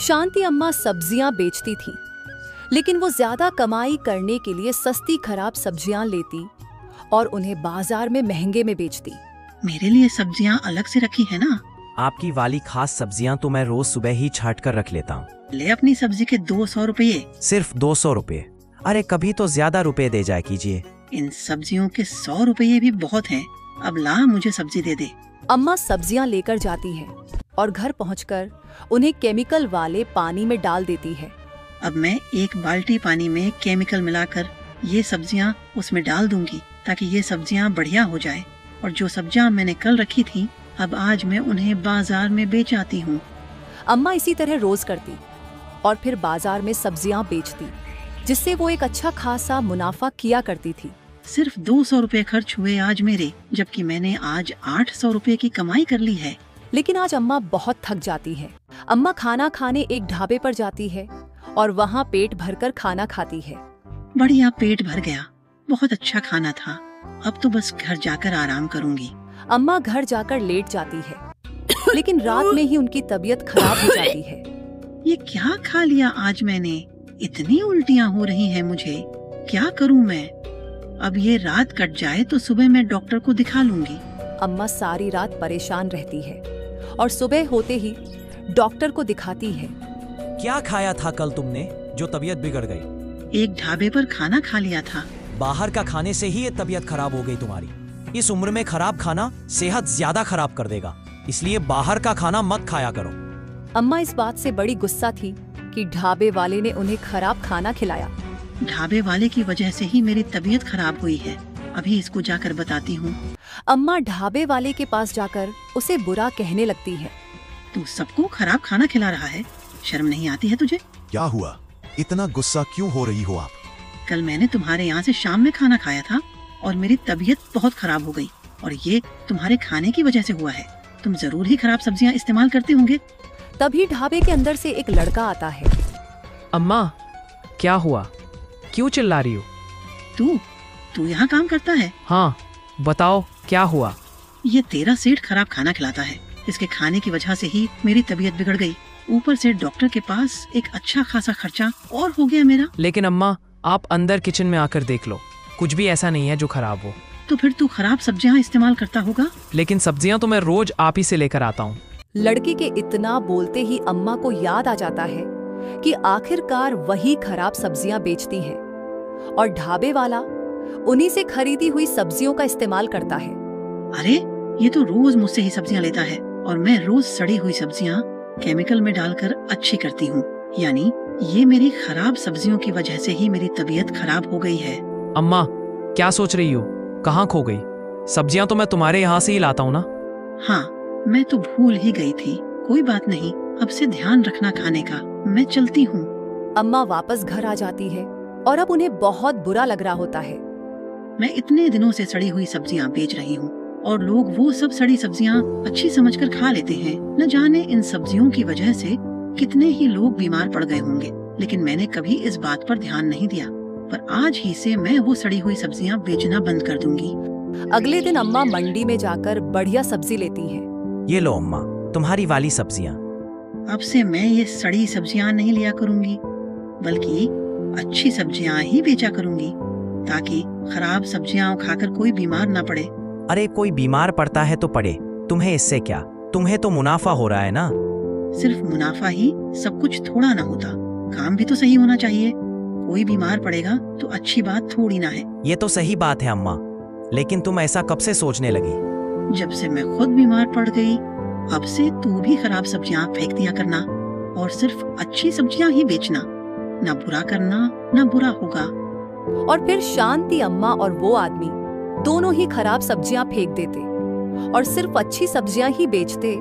शांति अम्मा सब्जियां बेचती थी, लेकिन वो ज्यादा कमाई करने के लिए सस्ती खराब सब्जियां लेती और उन्हें बाजार में महंगे में बेचती। मेरे लिए सब्जियां अलग से रखी है ना? आपकी वाली खास सब्जियां तो मैं रोज सुबह ही छाट कर रख लेता हूँ। ले अपनी सब्जी के 200 रुपये। सिर्फ 200 रुपये? अरे कभी तो ज्यादा रुपए दे जाए कीजिए। इन सब्जियों के 100 रुपये भी बहुत हैं। अब ला, मुझे सब्जी दे दे। अम्मा सब्जियां लेकर जाती है और घर पहुंचकर उन्हें केमिकल वाले पानी में डाल देती है। अब मैं एक बाल्टी पानी में केमिकल मिलाकर ये सब्जियां उसमें डाल दूंगी ताकि ये सब्जियां बढ़िया हो जाए। और जो सब्जियां मैंने कल रखी थी, अब आज मैं उन्हें बाजार में बेच आती हूँ। अम्मा इसी तरह रोज करती और फिर बाजार में सब्जियां बेचती, जिससे वो एक अच्छा खासा मुनाफा किया करती थी। सिर्फ 200 रुपए खर्च हुए आज मेरे, जबकि मैंने आज 800 रुपए की कमाई कर ली है। लेकिन आज अम्मा बहुत थक जाती है। अम्मा खाना खाने एक ढाबे पर जाती है और वहाँ पेट भरकर खाना खाती है। बढ़िया पेट भर गया, बहुत अच्छा खाना था। अब तो बस घर जाकर आराम करूंगी। अम्मा घर जाकर लेट जाती है, लेकिन रात में ही उनकी तबीयत खराब हो जाती है। ये क्या खा लिया आज मैंने? इतनी उल्टियाँ हो रही हैं मुझे, क्या करूँ मैं? अब ये रात कट जाए तो सुबह मैं डॉक्टर को दिखा लूंगी। अम्मा सारी रात परेशान रहती है और सुबह होते ही डॉक्टर को दिखाती है। क्या खाया था कल तुमने जो तबीयत बिगड़ गई? एक ढाबे पर खाना खा लिया था। बाहर का खाने से ही ये तबीयत खराब हो गई तुम्हारी। इस उम्र में खराब खाना सेहत ज्यादा खराब कर देगा, इसलिए बाहर का खाना मत खाया करो। अम्मा इस बात से बड़ी गुस्सा थी कि ढाबे वाले ने उन्हें खराब खाना खिलाया। ढाबे वाले की वजह से ही मेरी तबीयत खराब हुई है। अभी इसको जाकर बताती हूँ। अम्मा ढाबे वाले के पास जाकर उसे बुरा कहने लगती है। तू सबको खराब खाना खिला रहा है, शर्म नहीं आती है तुझे? क्या हुआ? इतना गुस्सा क्यों हो रही हो आप? कल मैंने तुम्हारे यहाँ से शाम में खाना खाया था और मेरी तबीयत बहुत खराब हो गई, और ये तुम्हारे खाने की वजह से हुआ है। तुम जरूर ही खराब सब्जियाँ इस्तेमाल करते होंगे। तभी ढाबे के अंदर से एक लड़का आता है। अम्मा, क्या हुआ? क्यों चिल्ला रही हो? तू यहाँ काम करता है? हाँ, बताओ क्या हुआ? ये तेरा सेठ खराब खाना खिलाता है। इसके खाने की वजह से ही मेरी तबीयत बिगड़ गई। ऊपर से डॉक्टर के पास एक अच्छा खासा खर्चा और हो गया मेरा। लेकिन अम्मा, आप अंदर किचन में आकर देख लो, कुछ भी ऐसा नहीं है जो खराब हो। तो फिर तू खराब सब्जियाँ इस्तेमाल करता होगा। लेकिन सब्जियाँ तो मैं रोज आप ही से लेकर आता हूँ। लड़के के इतना बोलते ही अम्मा को याद आ जाता है कि आखिरकार वही खराब सब्जियां बेचती हैं और ढाबे वाला उन्हीं से खरीदी हुई सब्जियों का इस्तेमाल करता है। अरे, ये तो रोज मुझसे ही सब्जियां लेता है और मैं रोज सड़ी हुई सब्जियां केमिकल में डालकर अच्छी करती हूँ। यानी ये मेरी खराब सब्जियों की वजह से ही मेरी तबीयत खराब हो गई है। अम्मा, क्या सोच रही हो? कहाँ खो गई? सब्जियाँ तो मैं तुम्हारे यहाँ से ही लाता हूँ ना। हाँ, मैं तो भूल ही गई थी। कोई बात नहीं, अब से ध्यान रखना खाने का। मैं चलती हूँ। अम्मा वापस घर आ जाती है और अब उन्हें बहुत बुरा लग रहा होता है। मैं इतने दिनों से सड़ी हुई सब्जियाँ बेच रही हूँ और लोग वो सब सड़ी सब्जियाँ अच्छी समझकर खा लेते हैं। न जाने इन सब्जियों की वजह से कितने ही लोग बीमार पड़ गए होंगे, लेकिन मैंने कभी इस बात पर ध्यान नहीं दिया। पर आज ही से मैं वो सड़ी हुई सब्जियाँ बेचना बंद कर दूंगी। अगले दिन अम्मा मंडी में जाकर बढ़िया सब्जी लेती हैं। ये लो अम्मा, तुम्हारी वाली सब्जियाँ। अब से मैं ये सड़ी सब्जियाँ नहीं लिया करूँगी, बल्कि अच्छी सब्जियाँ ही बेचा करूँगी, ताकि खराब सब्जियाँ खाकर कोई बीमार ना पड़े। अरे कोई बीमार पड़ता है तो पड़े, तुम्हें इससे क्या? तुम्हें तो मुनाफा हो रहा है ना। सिर्फ मुनाफा ही सब कुछ थोड़ा ना होता, काम भी तो सही होना चाहिए। कोई बीमार पड़ेगा तो अच्छी बात थोड़ी ना है। ये तो सही बात है अम्मा, लेकिन तुम ऐसा कब से सोचने लगी? जब से मैं खुद बीमार पड़ गई। अब से तू भी खराब सब्जियाँ फेंक दिया करना और सिर्फ अच्छी सब्जियाँ ही बेचना। ना बुरा करना, ना बुरा होगा। और फिर शांति अम्मा और वो आदमी दोनों ही खराब सब्जियां फेंक देते और सिर्फ अच्छी सब्जियां ही बेचते